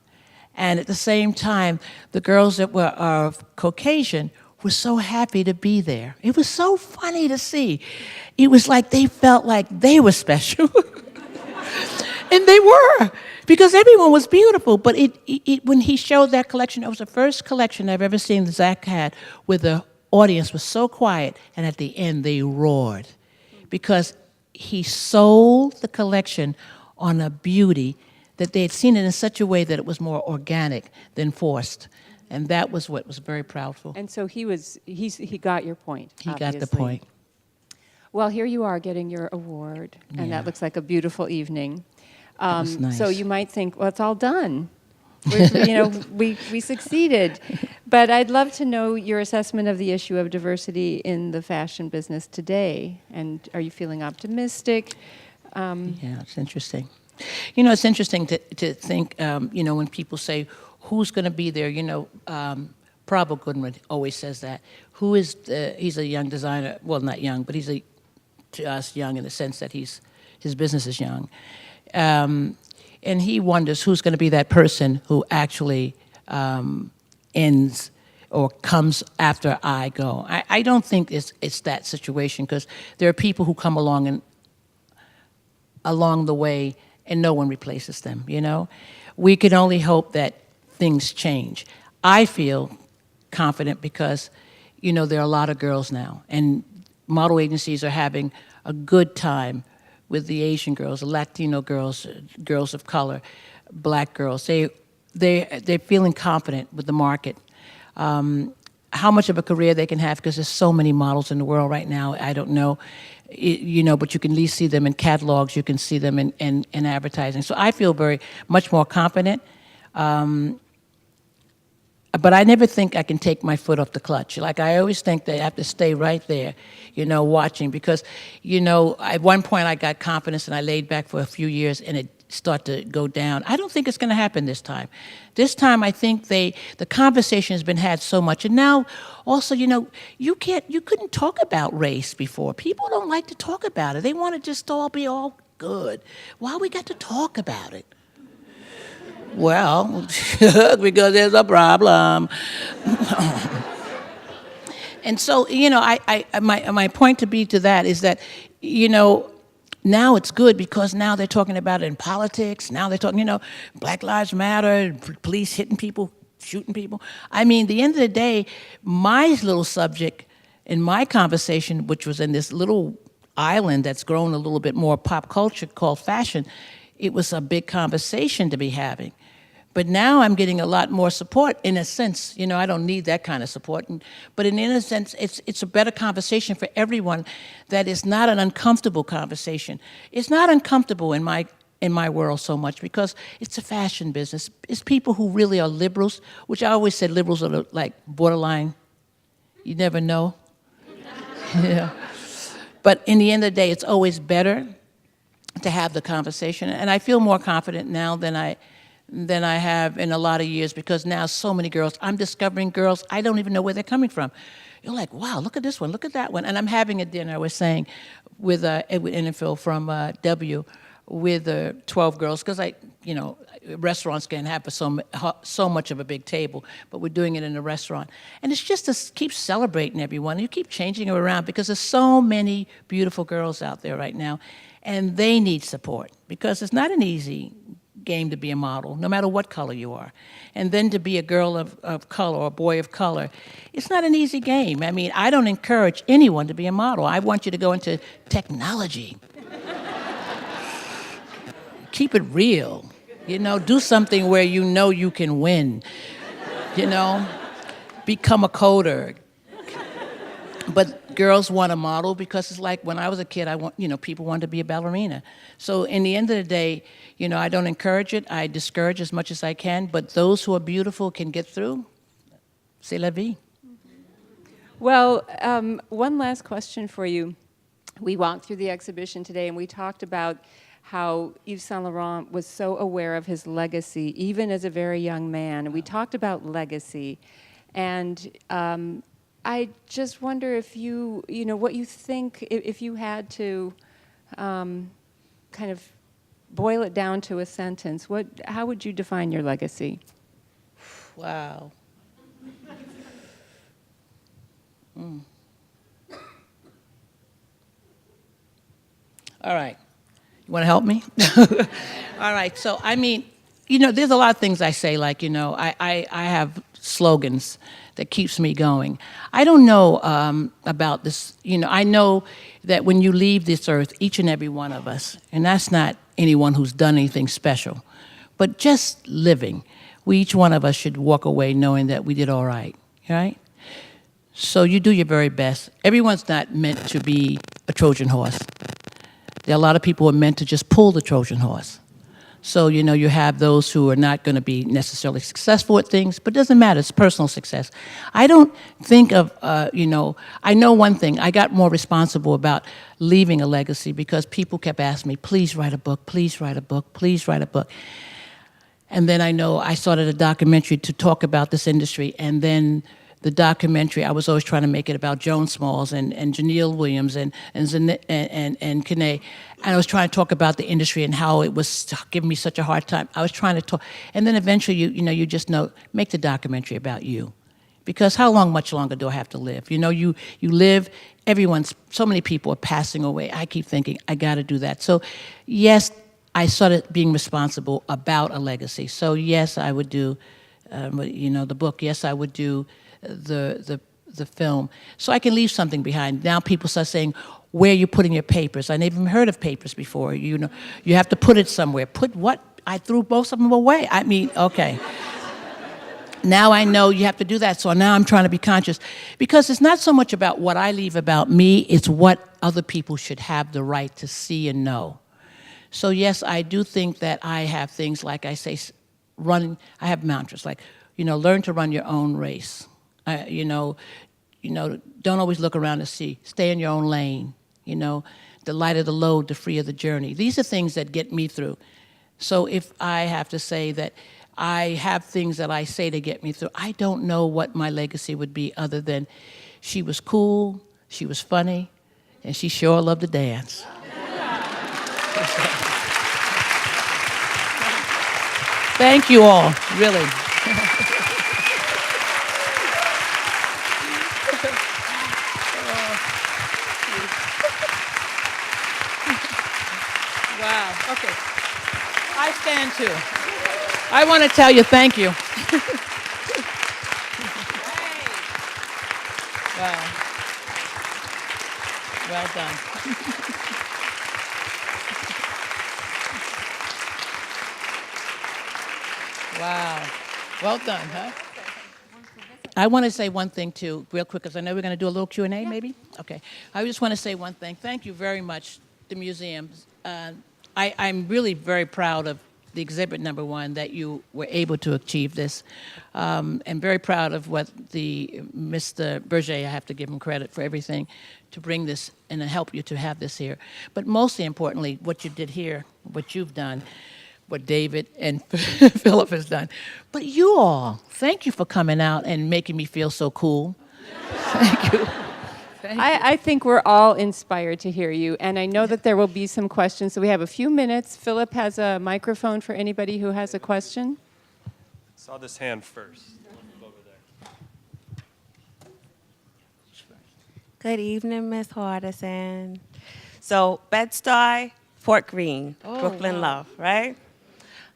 And at the same time, the girls that were of Caucasian were so happy to be there. It was so funny to see. It was like they felt like they were special. And they were, because everyone was beautiful. But when he showed that collection, it was the first collection I've ever seen Zac had where the audience was so quiet, and at the end they roared, because he sold the collection on a beauty that they had seen it in such a way that it was more organic than forced. And that was what was very proudful. And so he got your point. He obviously. got the point. Well, here you are getting your award, and that looks like a beautiful evening. Was nice. So you might think, well, it's all done. We succeeded. But I'd love to know your assessment of the issue of diversity in the fashion business today. And are you feeling optimistic? Yeah, it's interesting. It's interesting to think, when people say, who's going to be there? Prabhu Goodman always says that. He's a young designer. Well, not young, but to us young in the sense that his business is young. And he wonders who's going to be that person who actually ends or comes after I go. I don't think it's that situation, because there are people who come along and along the way, and no one replaces them, you know? We can only hope that things change. I feel confident because, you know, there are a lot of girls now, and model agencies are having a good time with the Asian girls, the Latino girls, girls of color, black girls. They're feeling confident with the market. How much of a career they can have, because there's so many models in the world right now, I don't know. You know, but you can at least see them in catalogs, you can see them in advertising. So I feel much more confident. But I never think I can take my foot off the clutch. Like, I always think that I have to stay right there, you know, watching. Because, you know, at one point I got confidence and I laid back for a few years and it started to go down. I don't think it's going to happen this time. This time I think the conversation has been had so much. And now also, you know, you couldn't talk about race before. People don't like to talk about it. They want to just all be all good. Why we got to talk about it? Well, because there's a problem. And so, you know, my point to that is that, you know, now it's good because now they're talking about it in politics. Now they're talking, you know, Black Lives Matter, police hitting people, shooting people. I mean, at the end of the day, my little subject in my conversation, which was in this little island that's grown a little bit more pop culture called fashion, it was a big conversation to be having. But now I'm getting a lot more support in a sense. You know, I don't need that kind of support. But in a sense, it's a better conversation for everyone that is not an uncomfortable conversation. It's not uncomfortable in my world so much because it's a fashion business. It's people who really are liberals, which I always said liberals are like borderline. You never know. Yeah. But in the end of the day, it's always better to have the conversation. And I feel more confident now than I have in a lot of years because now so many girls, I'm discovering girls, I don't even know where they're coming from. You're like, wow, look at this one, look at that one. And I'm having a dinner, I was saying, with Edward Innenfield from W with 12 girls, because you know, restaurants can't have so much of a big table, but we're doing it in a restaurant. And it's just to keep celebrating everyone. You keep changing them around because there's so many beautiful girls out there right now, and they need support because it's not an easy game to be a model, no matter what color you are. And then to be a girl of color or a boy of color, it's not an easy game. I mean, I don't encourage anyone to be a model. I want you to go into technology. Keep it real. You know, do something where you know you can win. You know, become a coder. But girls want a model because it's like when I was a kid, people wanted to be a ballerina. So in the end of the day, you know, I don't encourage it. I discourage as much as I can. But those who are beautiful can get through. C'est la vie. Well, one last question for you. We walked through the exhibition today and we talked about how Yves Saint Laurent was so aware of his legacy, even as a very young man. And we talked about legacy. And I just wonder if you know, what you think, if you had to kind of boil it down to a sentence, how would you define your legacy? Wow. All right. You want to help me? All right. So, I mean, you know, there's a lot of things I say, like, you know, I have slogans that keeps me going. I don't know about this, you know, I know that when you leave this earth, each and every one of us, and that's not anyone who's done anything special, but just living, each one of us should walk away knowing that we did all right, right? So you do your very best. Everyone's not meant to be a Trojan horse. There are a lot of people who are meant to just pull the Trojan horse. So, you know, you have those who are not going to be necessarily successful at things, but it doesn't matter. It's personal success. I don't think of, you know, I know one thing. I got more responsible about leaving a legacy because people kept asking me, please write a book, please write a book, please write a book. And then I started a documentary to talk about this industry, and then the documentary, I was always trying to make it about Joan Smalls and Janelle Williams and Kene. And I was trying to talk about the industry and how it was giving me such a hard time. I was trying to talk. And then eventually, you just know, make the documentary about you. Because how long, much longer do I have to live? You know, you live, so many people are passing away. I keep thinking, I got to do that. So, yes, I started being responsible about a legacy. So, yes, I would do, the book. Yes, I would do the film. So I can leave something behind. Now people start saying, where are you putting your papers? I never even heard of papers before. You know, you have to put it somewhere. Put what? I threw most of them away. I mean, okay. Now I know you have to do that, so now I'm trying to be conscious. Because it's not so much about what I leave about me, it's what other people should have the right to see and know. So yes, I do think that I have things like I say, I have mantras like, learn to run your own race. Don't always look around to see, stay in your own lane. The lighter the load, the freer the journey. These are things that get me through. So if I have to say that I have things that I say to get me through, I don't know what my legacy would be other than she was cool, she was funny, and she sure loved to dance. Thank you all, really. Wow, okay. I stand too. I want to tell you thank you. Wow. Well done. Wow. Well done, huh? I want to say one thing too, real quick, because I know we're going to do a little Q&A, maybe? Okay. I just want to say one thing. Thank you very much, the museum. I'm really very proud of the exhibit number 1 that you were able to achieve this. And very proud of what Mr. Berger, I have to give him credit for everything, to bring this and to help you to have this here. But mostly importantly, what you did here, what you've done, what David and Philip has done. But you all, thank you for coming out and making me feel so cool. Thank you. I think we're all inspired to hear you, and I know that there will be some questions, so we have a few minutes. Philip has a microphone for anybody who has a question. Saw this hand first. Over there. Good evening, Miss Hardison. So, Bed-Stuy, Fort Greene, Brooklyn wow. Love, right?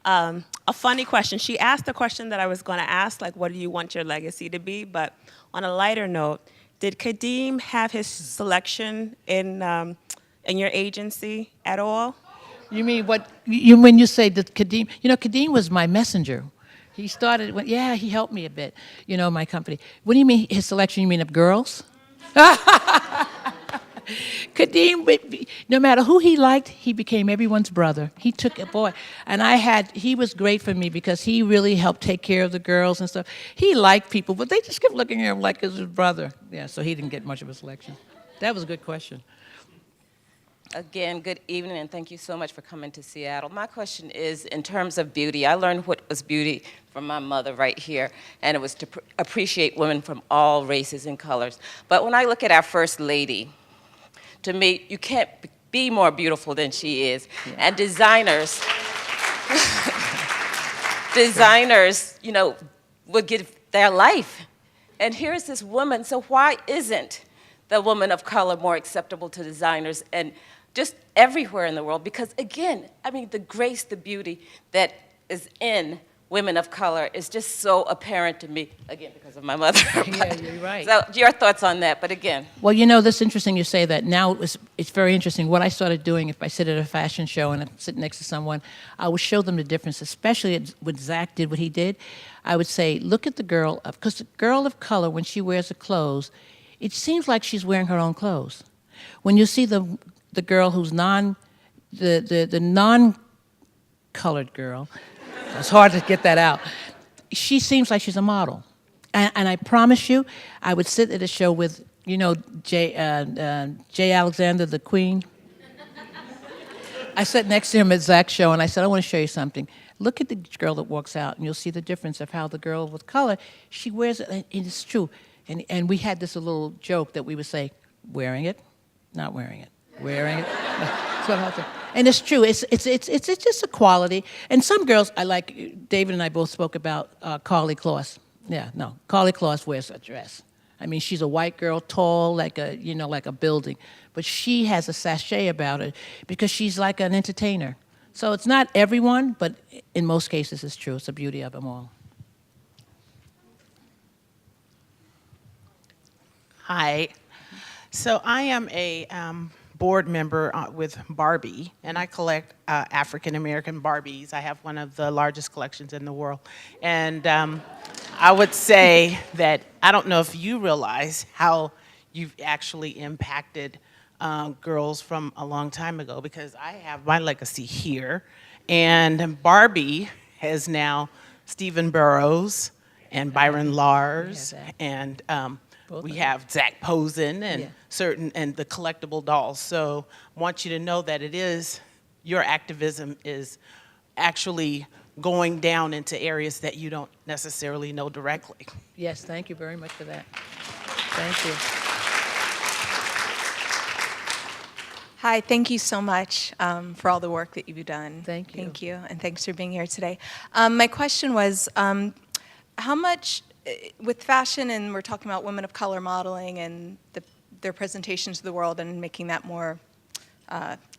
A funny question. She asked a question that I was going to ask, like, what do you want your legacy to be? But on a lighter note, did Kadeem have his selection in your agency at all? You mean when you say that Kadeem? Kadeem was my messenger. He started, he helped me a bit, my company. What do you mean his selection? You mean of girls? Kadeem, no matter who he liked, he became everyone's brother. He took a boy. And he was great for me because he really helped take care of the girls and stuff. He liked people, but they just kept looking at him like his brother. Yeah, so he didn't get much of a selection. That was a good question. Again, good evening, and thank you so much for coming to Seattle. My question is, in terms of beauty, I learned what was beauty from my mother right here, and it was to appreciate women from all races and colors. But when I look at our First Lady, to me, you can't be more beautiful than she is. Yeah. And designers, would give their life. And here's this woman, so why isn't the woman of color more acceptable to designers and just everywhere in the world? Because again, the grace, the beauty that is in women of color is just so apparent to me, again, because of my mother. Yeah, you're right. So your thoughts on that, but again. Well, that's interesting you say that. Now it's very interesting. What I started doing, if I sit at a fashion show and I'm sitting next to someone, I would show them the difference, especially when Zac did what he did. I would say, look at the girl, because the girl of color, when she wears the clothes, it seems like she's wearing her own clothes. When you see the girl who's the non-colored girl, it's hard to get that out. She seems like she's a model. And I promise you, I would sit at a show with, Jay Alexander, the Queen. I sat next to him at Zac's show, and I said, I want to show you something. Look at the girl that walks out, and you'll see the difference of how the girl with color, she wears it, and it's true. And we had this little joke that we would say, wearing it, not wearing it, wearing it. That's what I was saying. And it's true. It's just a quality. And some girls, I like. David and I both spoke about Carly Kloss. Yeah, no. Carly Kloss wears a dress. I mean, she's a white girl, tall, like a, like a building. But she has a sachet about her because she's like an entertainer. So it's not everyone, but in most cases it's true. It's the beauty of them all. Hi. So I am a board member with Barbie, and I collect African American Barbies. I have one of the largest collections in the world. And I would say that I don't know if you realize how you've actually impacted girls from a long time ago, because I have my legacy here. And Barbie has now Stephen Burrows and Byron Lars, and we have Zac Posen and and the collectible dolls. So I want you to know that your activism is actually going down into areas that you don't necessarily know directly. Yes, thank you very much for that. Thank you. Hi, thank you so much for all the work that you've done. Thank you. Thank you, and thanks for being here today. My question was, how much, with fashion, and we're talking about women of color modeling and their presentation to the world and making that more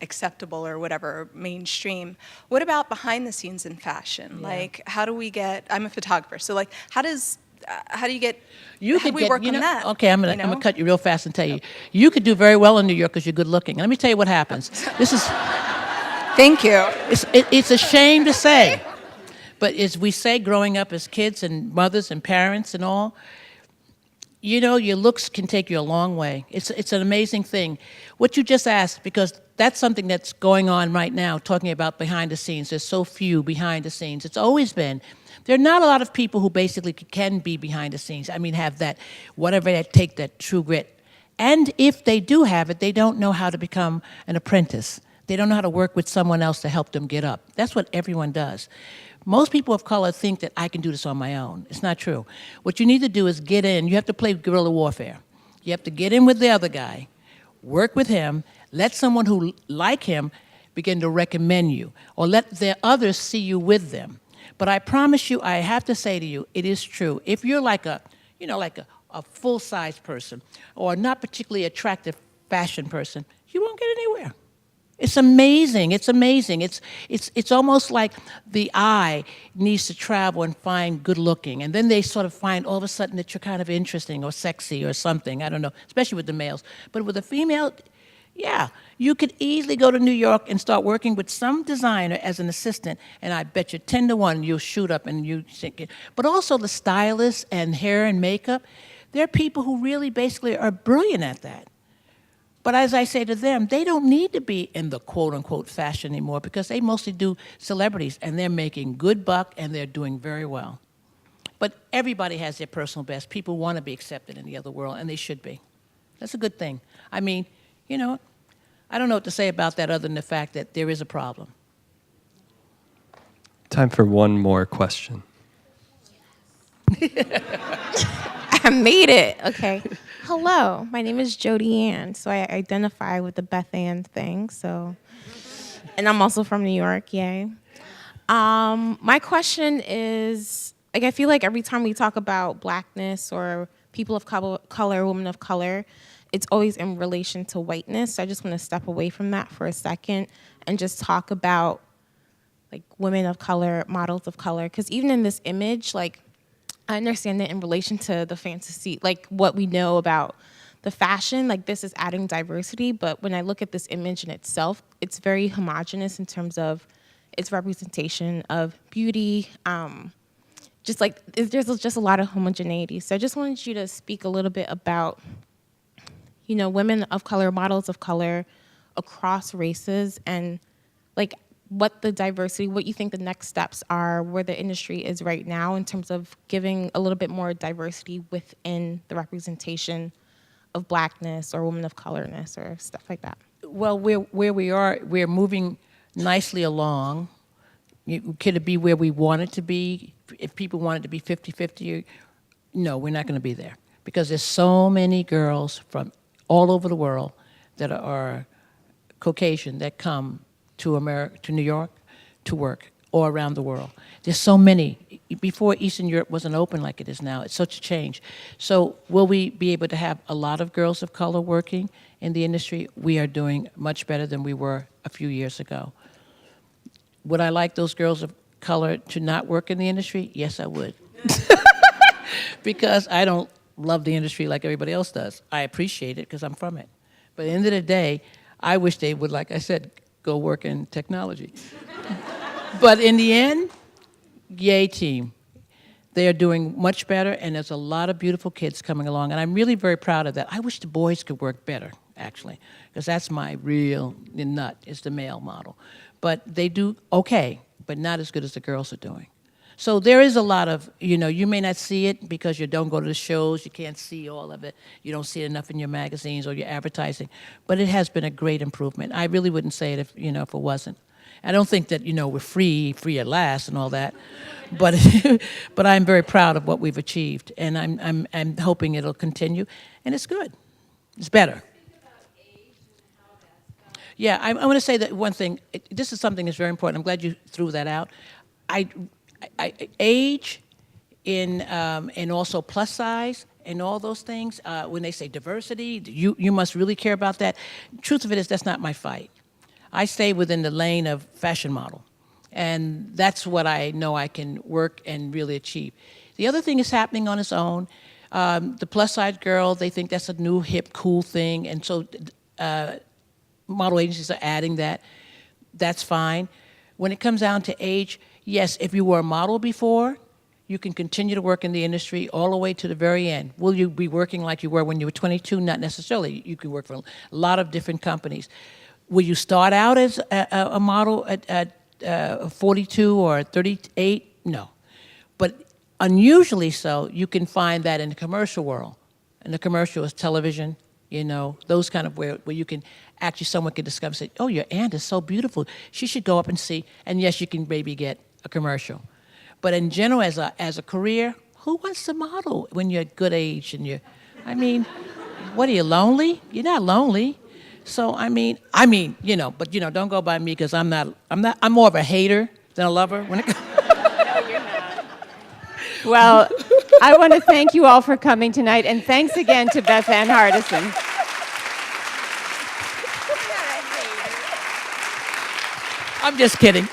acceptable or whatever, mainstream, what about behind the scenes in fashion? Yeah. Like, how do we get, I'm a photographer, so like, how do you get, You how could do we get, work on that? Okay, I'm gonna cut you real fast and tell you. You could do very well in New York because you're good looking. Let me tell you what happens. This is, Thank you. it's a shame to say, but as we say, growing up as kids and mothers and parents and all, your looks can take you a long way. It's an amazing thing. What you just asked, because that's something that's going on right now, talking about behind the scenes. There's so few behind the scenes. It's always been. There are not a lot of people who basically can be behind the scenes. I mean, have that, whatever that take, that true grit. And if they do have it, they don't know how to become an apprentice. They don't know how to work with someone else to help them get up. That's what everyone does. Most people of color think that I can do this on my own. It's not true. What you need to do is get in. You have to play guerrilla warfare. You have to get in with the other guy, work with him, let someone who like him begin to recommend you, or let the others see you with them. But I promise you, I have to say to you, it is true. If you're like a full-size person, or a not particularly attractive fashion person, you won't get anywhere. It's amazing. It's amazing. It's almost like the eye needs to travel and find good looking, and then they sort of find all of a sudden that you're kind of interesting or sexy or something. I don't know, especially with the males. But with a female, yeah, you could easily go to New York and start working with some designer as an assistant, and I bet you 10 to 1 you'll shoot up and you think it. But also the stylists and hair and makeup, they're people who really basically are brilliant at that. But as I say to them, they don't need to be in the quote-unquote fashion anymore because they mostly do celebrities, and they're making good buck, and they're doing very well. But everybody has their personal best. People want to be accepted in the other world, and they should be. That's a good thing. I mean, I don't know what to say about that other than the fact that there is a problem. Time for one more question. I made it. Okay. Hello, my name is Jody Ann. So I identify with the Bethann thing. So, and I'm also from New York. Yay. My question is, I feel like every time we talk about blackness or people of color, women of color, it's always in relation to whiteness. So I just want to step away from that for a second and just talk about women of color, models of color. Because even in this image, I understand that in relation to the fantasy, what we know about the fashion, this is adding diversity, but when I look at this image in itself, it's very homogenous in terms of its representation of beauty, there's just a lot of homogeneity. So I just wanted you to speak a little bit about, women of color, models of color across races, and what the diversity, what you think the next steps are, where the industry is right now in terms of giving a little bit more diversity within the representation of blackness or women of colorness or stuff like that. Well, where we are, we're moving nicely along. Could it be where we want it to be? If people want it to be 50-50, no, we're not going to be there. Because there's so many girls from all over the world that are Caucasian that come to America, to New York, to work or around the world. There's so many. Before, Eastern Europe wasn't open like it is now. It's such a change. So will we be able to have a lot of girls of color working in the industry? We are doing much better than we were a few years ago. Would I like those girls of color to not work in the industry? Yes, I would. Because I don't love the industry like everybody else does. I appreciate it because I'm from it. But at the end of the day, I wish they would, like I said, go work in technology. But in the end, yay team. They are doing much better, and there's a lot of beautiful kids coming along, and I'm really very proud of that. I wish the boys could work better, actually, because that's my real nut, is the male model. But they do okay, but not as good as the girls are doing. So there is a lot of, you may not see it because you don't go to the shows, you can't see all of it, you don't see it enough in your magazines or your advertising, but it has been a great improvement. I really wouldn't say it if it wasn't. I don't think that, we're free at last and all that, but but I'm very proud of what we've achieved, and I'm hoping it'll continue, and it's good. It's better. Yeah, I want to say that one thing. This is something that's very important. I'm glad you threw that out. Age and also plus size and all those things, when they say diversity, you must really care about that. Truth of it is, that's not my fight. I stay within the lane of fashion model, and that's what I know I can work and really achieve. The other thing is happening on its own. The plus size girl, they think that's a new, hip, cool thing, and so model agencies are adding that. That's fine. When it comes down to age, yes, if you were a model before, you can continue to work in the industry all the way to the very end. Will you be working like you were when you were 22? Not necessarily. You can work for a lot of different companies. Will you start out as a model at 42 or 38? No. But unusually so, you can find that in the commercial world. And the commercial is television, those kind of where you can actually, someone can discover, say, oh, your aunt is so beautiful. She should go up and see. And yes, you can maybe get a commercial. But in general, as a career, who wants to model when you're at good age and what are you, lonely? You're not lonely. So but don't go by me because I'm more of a hater than a lover when it comes. No, you're not. Well, I want to thank you all for coming tonight, and thanks again to Bethann Hardison. I'm just kidding.